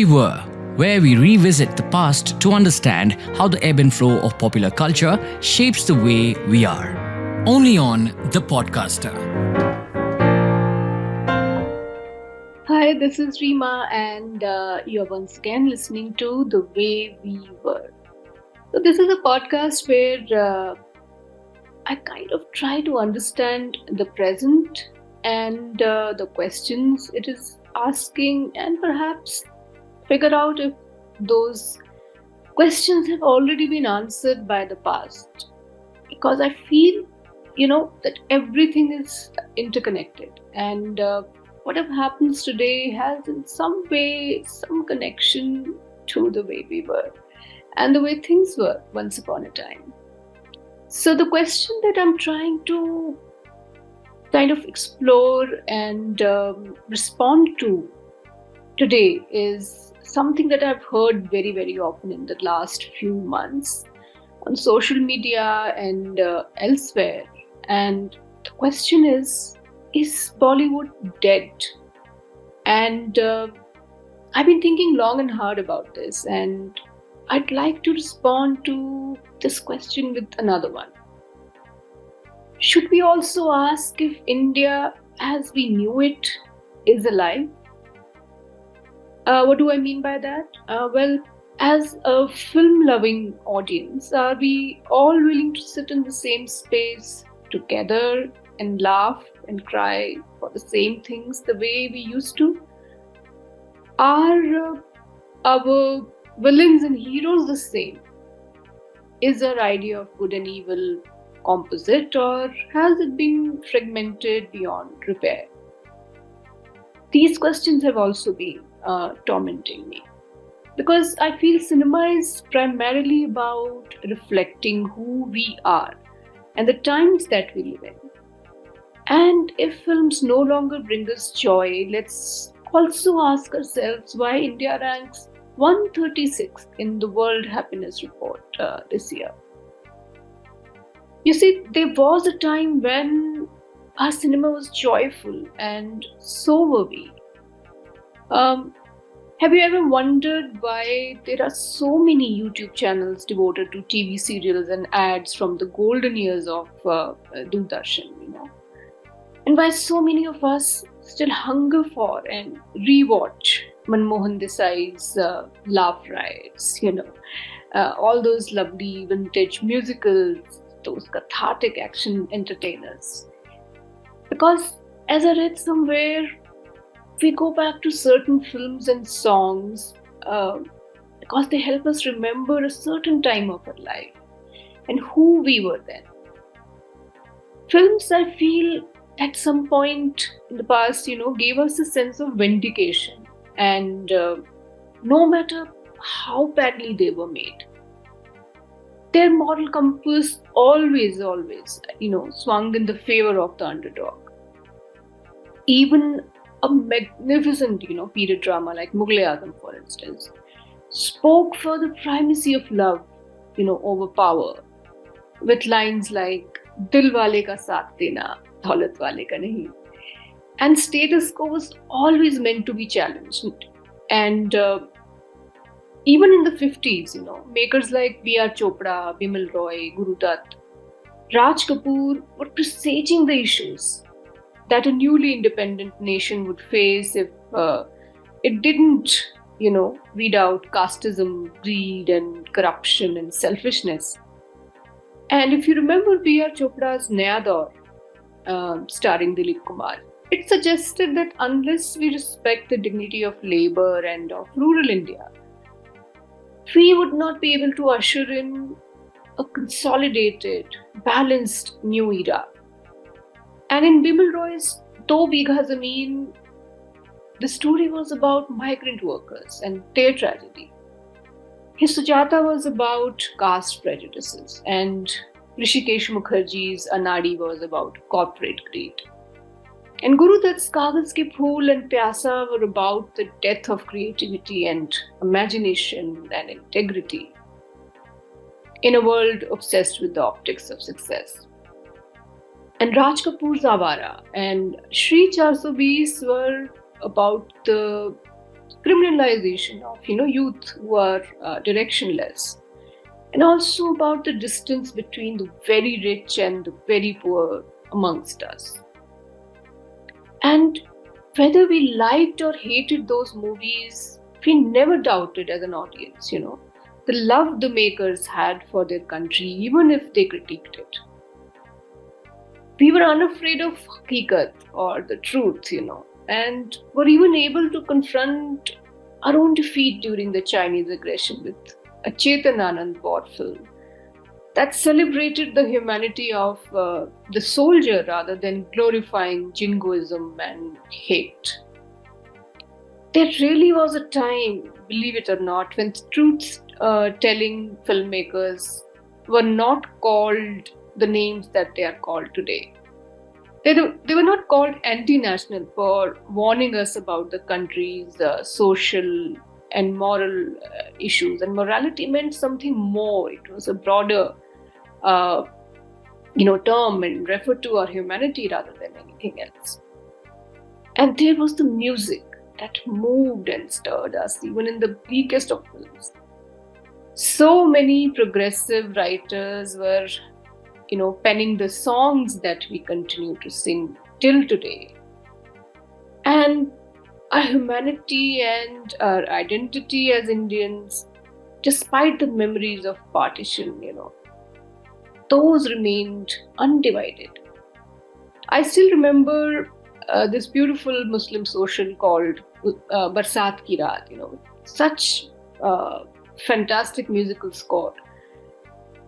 We Were, where we revisit the past to understand how the ebb and flow of popular culture shapes the way we are. Only on The Podcaster. Hi, this is Rima, and you're once again listening to The Way We Were. So, this is a podcast where I kind of try to understand the present and the questions it is asking, and perhaps figure out if those questions have already been answered by the past. Because I feel, that everything is interconnected, and whatever happens today has in some way some connection to the way we were and the way things were once upon a time. So, the question that I'm trying to kind of explore and respond to today is something that I've heard very, very often in the last few months on social media and elsewhere. And the question is Bollywood dead? And I've been thinking long and hard about this, and I'd like to respond to this question with another one. Should we also ask if India as we knew it is alive? What do I mean by that? Well, as a film-loving audience, are we all willing to sit in the same space together and laugh and cry for the same things the way we used to? Are our villains and heroes the same? Is our idea of good and evil composite, or has it been fragmented beyond repair? These questions have also been tormenting me, because I feel cinema is primarily about reflecting who we are and the times that we live in. And if films no longer bring us joy, let's also ask ourselves why India ranks 136th in the World Happiness Report this year. You see, there was a time when our cinema was joyful, and so were we. Have you ever wondered why there are so many YouTube channels devoted to TV serials and ads from the golden years of Doordarshan, And why so many of us still hunger for and rewatch Manmohan Desai's Laugh Riots, all those lovely vintage musicals, those cathartic action entertainers. Because as I read somewhere, we go back to certain films and songs because they help us remember a certain time of our life and who we were then. Films, I feel, at some point in the past, gave us a sense of vindication, and no matter how badly they were made, their moral compass always, swung in the favor of the underdog. Even a magnificent, period drama like Mughal-e-Azam, for instance, spoke for the primacy of love, over power, with lines like "Dil wale ka saath dena, daulat wale ka nahi." And status quo was always meant to be challenged. And even in the 50s, makers like B.R. Chopra, Bimal Roy, Guru Dutt, Raj Kapoor were presaging the issues that a newly independent nation would face if it didn't, weed out casteism, greed, and corruption and selfishness. And if you remember B.R. Chopra's Naya Daur, starring Dilip Kumar, it suggested that unless we respect the dignity of labor and of rural India, we would not be able to usher in a consolidated, balanced new era. And in Bimal Roy's Do Bigha Zameen, the story was about migrant workers and their tragedy. His Sujata was about caste prejudices, and Rishikesh Mukherjee's Anadi was about corporate greed. And Guru Dutt's Kagaz Ke Phool and Pyasa were about the death of creativity and imagination and integrity in a world obsessed with the optics of success. And Raj Kapoor's Avara and Shri 420 were about the criminalization of youth who are directionless, and also about the distance between the very rich and the very poor amongst us. And whether we liked or hated those movies, we never doubted as an audience, the love the makers had for their country, even if they critiqued it. We were unafraid of hakikat or the truth, and were even able to confront our own defeat during the Chinese aggression with a Chetan Anand war film that celebrated the humanity of the soldier rather than glorifying jingoism and hate. There really was a time, believe it or not, when truth telling filmmakers were not called the names that they are called today. They were not called anti-national for warning us about the country's social and moral issues. And morality meant something more. It was a broader term and referred to our humanity rather than anything else. And there was the music that moved and stirred us, even in the bleakest of films. So many progressive writers were, penning the songs that we continue to sing till today. And our humanity and our identity as Indians, despite the memories of partition, those remained undivided. I still remember this beautiful Muslim social called Barsat Ki Raat, such fantastic musical score.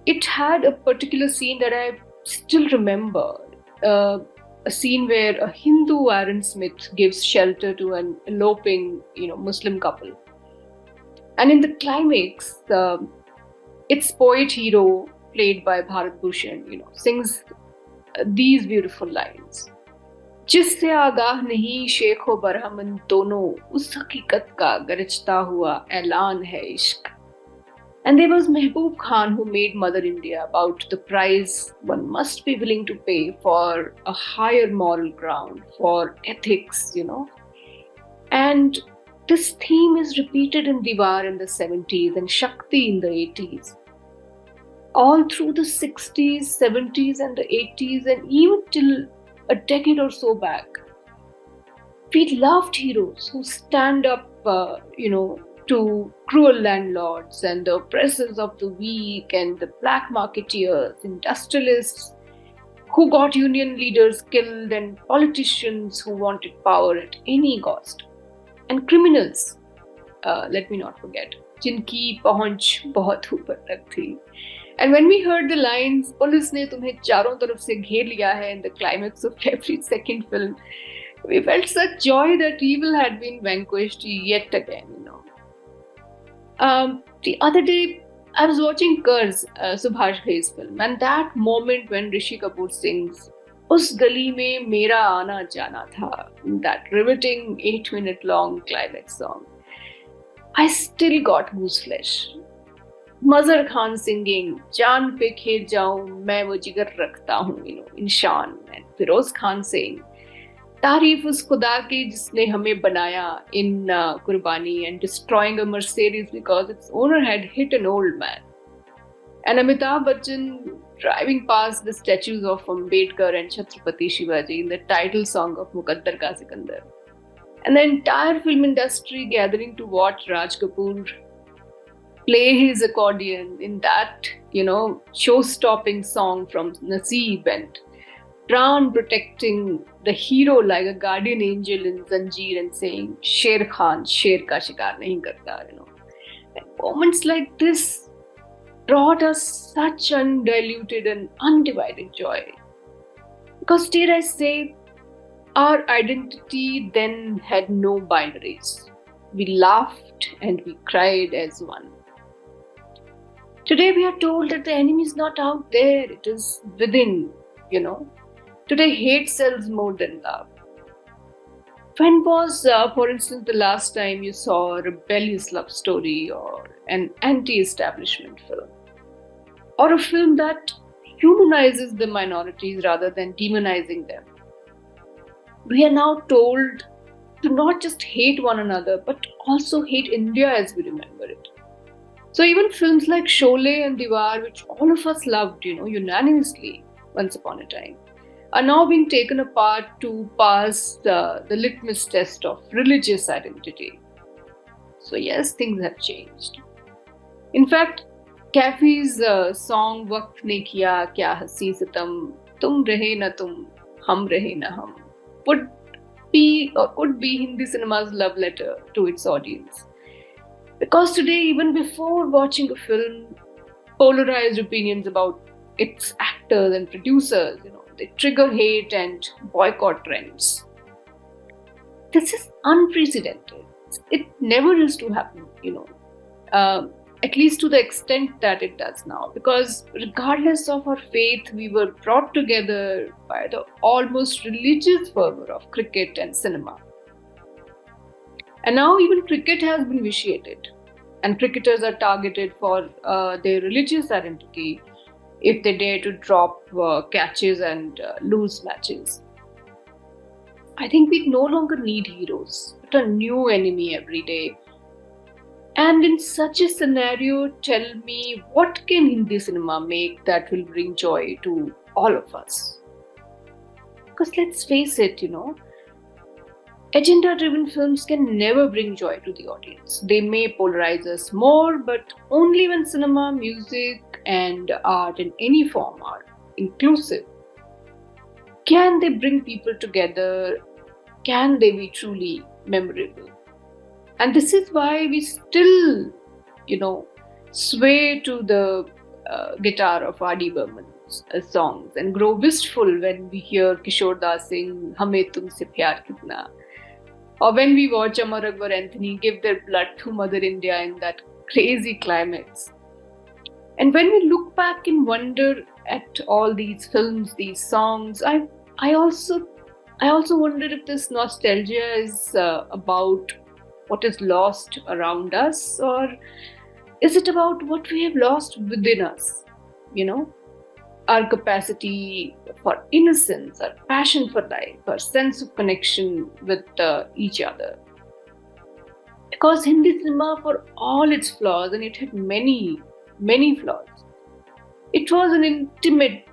It had a particular scene that I still remember, a scene where a Hindu ironsmith gives shelter to an eloping, Muslim couple. And in the climax, its poet hero, played by Bharat Bhushan, sings these beautiful lines. जिससे आगाह नहीं शेख व बरहमन दोनों उस हकीकत का गरजता हुआ ऐलान है इश्क. And there was Mehboob Khan who made Mother India about the price one must be willing to pay for a higher moral ground, for ethics, And this theme is repeated in Diwar in the 70s and Shakti in the 80s. All through the 60s, 70s and the 80s and even till a decade or so back, we loved heroes who stand up, to cruel landlords and the oppressors of the weak and the black marketeers, industrialists who got union leaders killed and politicians who wanted power at any cost. And criminals, let me not forget, जिनकी पहुंच बहुत ऊपर तक थी. And when we heard the lines, police ने तुम्हें चारों तरफ से घेर लिया है in the climax of every second film, we felt such joy that evil had been vanquished yet again, The other day, I was watching Curse, Subhash Ghai's film, and that moment when Rishi Kapoor sings, उस गली में मेरा आना जाना था, that riveting 8-minute long climax song, I still got gooseflesh. Mazhar Khan singing, जान पे खेत जाऊं मैं वो जिगर रखता हूँ, in Shan, and Feroz Khan saying, तारीफ उस खुदा की जिसने हमें बनाया in Qurbani, and destroying a Mercedes because its owner had hit an old man. And Amitabh Bachchan driving past the statues of Ambedkar and Chhatrapati Shivaji in the title song of Muqaddar Ka Sikandar. And the entire film industry gathering to watch Raj Kapoor play his accordion in that, show-stopping song from Naseeb, and Pran protecting the hero like a guardian angel in Zanjeer and saying, Sher Khan, Sher ka shikar nahi karta, And moments like this brought us such undiluted and undivided joy. Because, dare I say, our identity then had no binaries. We laughed and we cried as one. Today we are told that the enemy is not out there, it is within, Today hate sells more than love. When was, for instance, the last time you saw a rebellious love story or an anti-establishment film? Or a film that humanizes the minorities rather than demonizing them? We are now told to not just hate one another, but also hate India as we remember it. So even films like Sholay and Diwar, which all of us loved, unanimously once upon a time, are now being taken apart to pass the litmus test of religious identity. So yes, things have changed. In fact, Kafi's song "Waqt ne kiya kya hasi sitam, tum rahe na tum, hum rahe na hum" would be or could be Hindi cinema's love letter to its audience. Because today, even before watching a film, polarized opinions about its actors and producers, they trigger hate and boycott trends. This is unprecedented. It never used to happen, at least to the extent that it does now. Because regardless of our faith, we were brought together by the almost religious fervor of cricket and cinema. And now even cricket has been vitiated, and cricketers are targeted for their religious identity if they dare to drop catches and lose matches. I think we no longer need heroes, but a new enemy every day. And in such a scenario, tell me, what can Hindi cinema make that will bring joy to all of us? Because let's face it, agenda-driven films can never bring joy to the audience. They may polarize us more, but only when cinema, music, and art in any form are inclusive. Can they bring people together? Can they be truly memorable? And this is why we still, sway to the guitar of R.D. Burman's songs and grow wistful when we hear Kishore Das sing "Hame Tumse Pyar Kitna," or when we watch Amar Akbar Anthony give their blood to Mother India in that crazy climax. And when we look back and wonder at all these films, these songs, I also wonder if this nostalgia is about what is lost around us, or is it about what we have lost within us? Our capacity for innocence, our passion for life, our sense of connection with each other. Because Hindi cinema, for all its flaws, and it had many, many flaws, it was an intimate,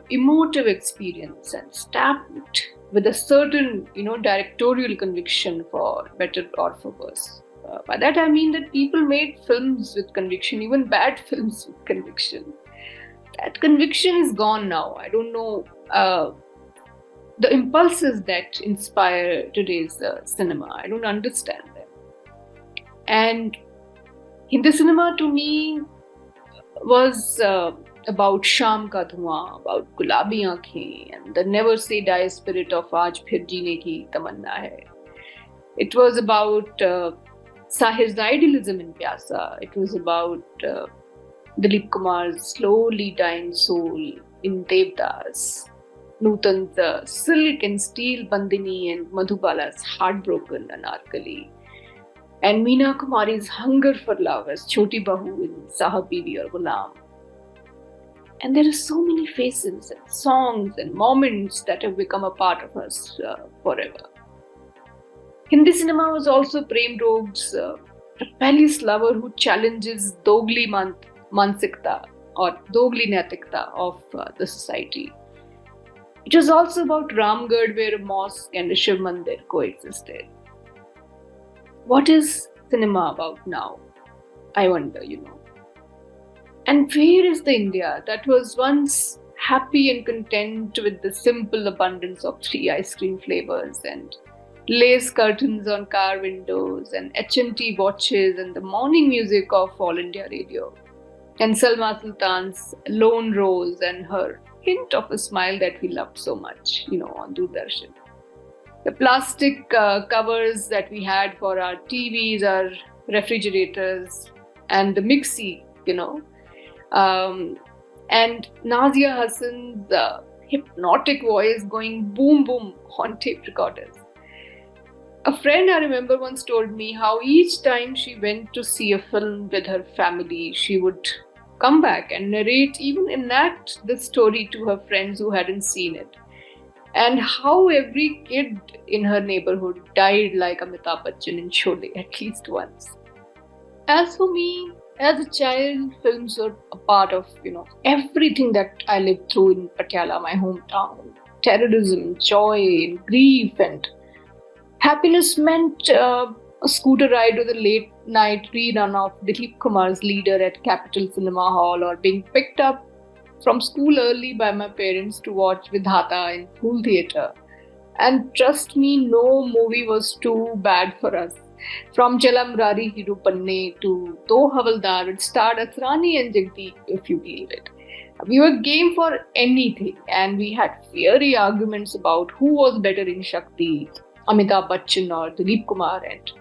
emotive experience and stamped with a certain, directorial conviction, for better or for worse. By that I mean that people made films with conviction, even bad films with conviction. That conviction is gone now. I don't know the impulses that inspire today's cinema. I don't understand them. And Hindi cinema to me was about Sham Ka Dhua, about Gulabi Aankhein, and the never say die spirit of Aaj Phir Jeene Ki Tamanna Hai. It was about Sahir's idealism in Pyasa. It was about Dilip Kumar's slowly dying soul in Devdas, Nutan's silk and steel Bandini, and Madhubala's heartbroken Anarkali, and Meena Kumari's hunger for love as Choti Bahu in Sahab Bibi or Ghulam. And there are so many faces and songs and moments that have become a part of us forever. Hindi cinema was also Prem Rog's rebellious lover who challenges Dogli Mansikta or Dogli Naitikta of the society. It was also about Ramgarh, where a mosque and a Shiv Mandir coexisted. What is cinema about now? I wonder, And where is the India that was once happy and content with the simple abundance of 3 ice cream flavors and lace curtains on car windows and HMT watches and the morning music of All India Radio, and Salma Sultan's lone rose and her hint of a smile that we loved so much, on Doordarshan. The plastic covers that we had for our TVs, our refrigerators, and the mixie, and Nazia Hassan's hypnotic voice going boom boom on tape recorders. A friend I remember once told me how each time she went to see a film with her family, she would come back and narrate, even enact the story to her friends who hadn't seen it. and how every kid in her neighborhood died like Amitabh Bachchan in Sholay at least once. As for me, as a child, films were a part of, everything that I lived through in Patiala, my hometown. Terrorism, joy, grief, and happiness meant a scooter ride with a late night rerun of Dilip Kumar's Leader at Capital Cinema Hall, or being picked up from school early by my parents to watch Vidhata in full theatre. And trust me, no movie was too bad for us. From Chalamrari Hiru Panne to Do Havaldar, it starred Asrani and Jagdeep, if you believe it. We were game for anything, and we had fiery arguments about who was better in Shakti, Amitabh Bachchan or Dilip Kumar. And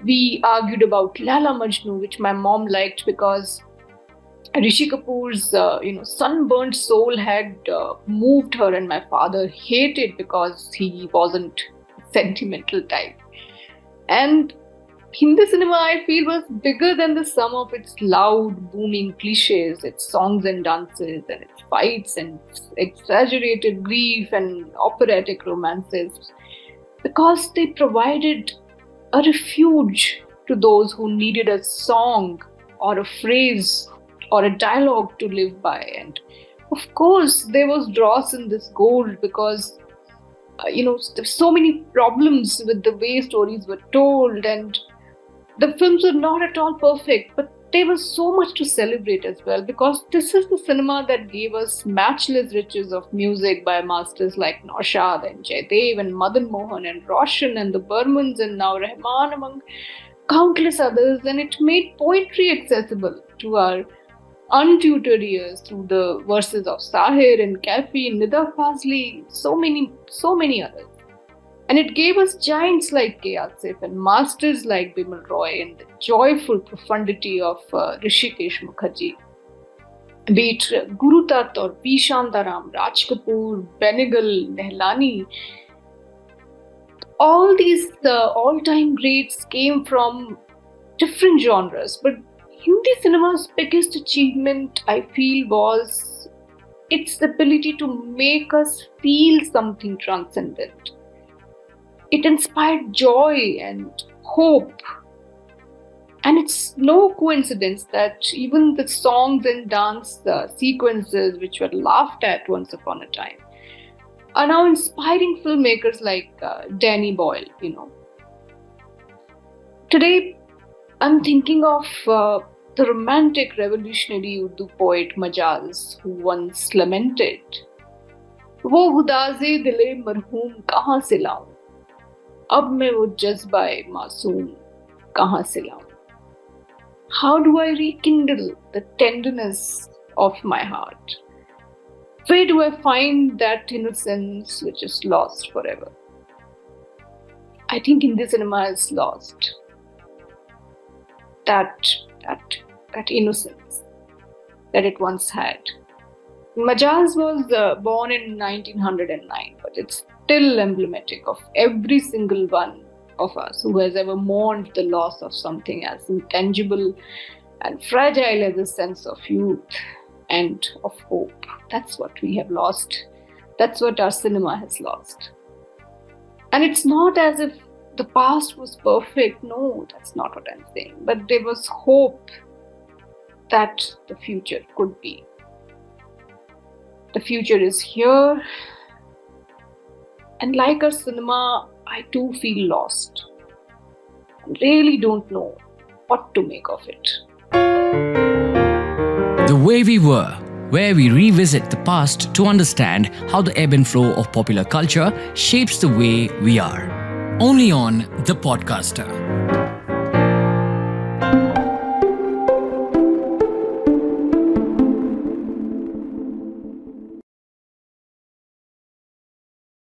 we argued about Lala Majnu, which my mom liked because Rishi Kapoor's sunburnt soul had moved her, and my father hated because he wasn't sentimental type. And Hindi cinema, I feel, was bigger than the sum of its loud, booming cliches, its songs and dances, and its fights and exaggerated grief and operatic romances, because they provided a refuge to those who needed a song or a phrase or a dialogue to live by. And of course, there was dross in this gold because there's so many problems with the way stories were told, and the films were not at all perfect, but there was so much to celebrate as well, because this is the cinema that gave us matchless riches of music by masters like Naushad and Jaydev and Madan Mohan and Roshan and the Burmans and now Rahman, among countless others. And it made poetry accessible to our untutored ears through the verses of Sahir and Kafi, Nida Fazli, so many others. And it gave us giants like K. Asif and masters like Bimal Roy and the joyful profundity of Rishikesh Mukherjee. Be it Guru Tat or P. Shantaram, Raj Kapoor, Benegal, Nehlani, all these all-time greats came from different genres, but Hindi cinema's biggest achievement, I feel, was its ability to make us feel something transcendent. It inspired joy and hope. And it's no coincidence that even the songs and dance sequences, which were laughed at once upon a time, are now inspiring filmmakers like Danny Boyle, Today, I'm thinking of the romantic revolutionary Urdu poet Majaz, who once lamented, "वो गुदाज़े दिले मरहूम कहाँ से लाऊं, अब मैं वो जज्बाए मासूम कहाँ से लाऊं? How do I rekindle the tenderness of my heart? Where do I find that innocence which is lost forever?" I think Hindi cinema has lost that innocence that it once had. Majaz was born in 1909, but it's still emblematic of every single one of us who has ever mourned the loss of something as intangible and fragile as a sense of youth and of hope. That's what we have lost. That's what our cinema has lost. And it's not as if the past was perfect. No, that's not what I'm saying. But there was hope that the future could be. The future is here. And like our cinema, I too feel lost. I really don't know what to make of it. The Way We Were, where we revisit the past to understand how the ebb and flow of popular culture shapes the way we are. Only on The Podcaster.